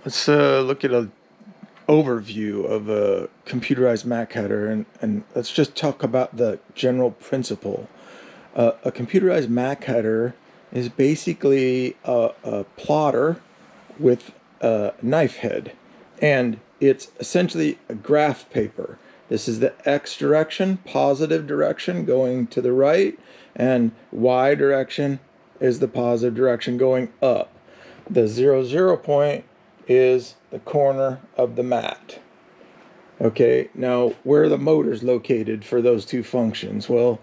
Let's look at an overview of a computerized Mac header, and let's just talk about the general principle. A computerized Mac header is basically a plotter with a knife head, and it's essentially a graph paper. This is the X direction, positive direction going to the right, and Y direction is the positive direction going up. The 0, 0 point is the corner of the mat. Okay, now where are the motors located for those two functions? Well,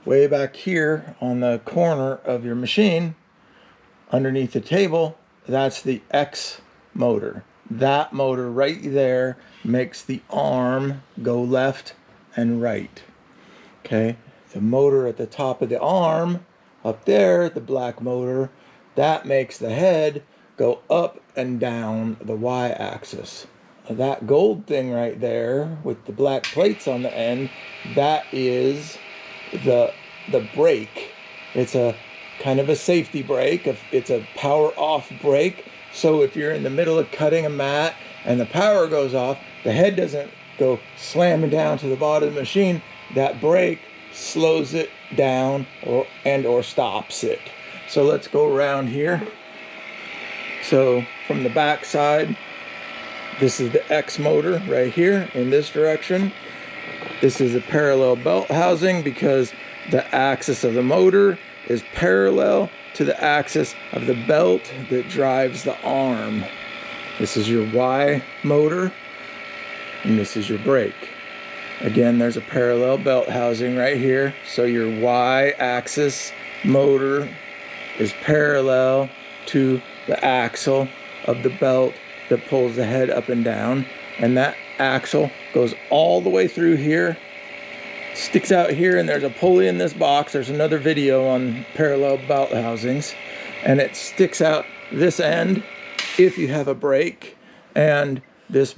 way back here on the corner of your machine, underneath the table, that's the X motor. That motor right there makes the arm go left and right. Okay, the motor at the top of the arm, up there, the black motor, that makes the head go up and down the Y-axis. That gold thing right there with the black plates on the end, that is the brake. It's a kind of a safety brake. It's a power off brake. So if you're in the middle of cutting a mat and the power goes off, the head doesn't go slamming down to the bottom of the machine. That brake slows it down or stops it. So let's go around here. So from the back side, this is the X motor right here in this direction. This is a parallel belt housing because the axis of the motor is parallel to the axis of the belt that drives the arm. This is your Y motor, and this is your brake. Again, there's a parallel belt housing right here. So your Y axis motor is parallel to the axle of the belt that pulls the head up and down, and that axle goes all the way through here, sticks out here, and there's a pulley in this box. There's another video on parallel belt housings, and it sticks out this end if you have a brake, and this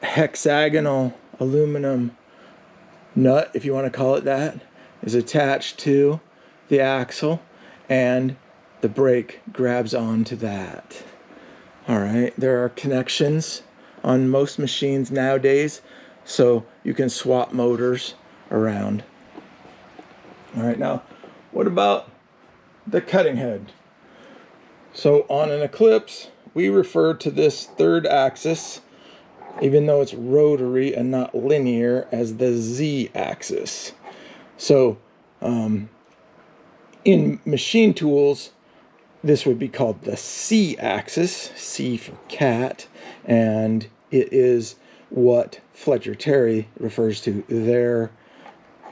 hexagonal aluminum nut, if you want to call it that, is attached to the axle, and the brake grabs onto that. All right, there are connections on most machines nowadays, so you can swap motors around. All right, now what about the cutting head? So on an Eclipse, we refer to this third axis, even though it's rotary and not linear, as the Z axis. So in machine tools, this would be called the C axis, C for cat, and it is what Fletcher Terry refers to their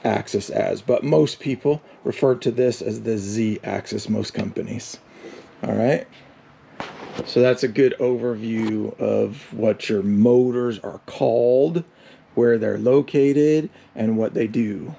axis as. But most people refer to this as the Z axis, most companies. All right. So that's a good overview of what your motors are called, where they're located, and what they do.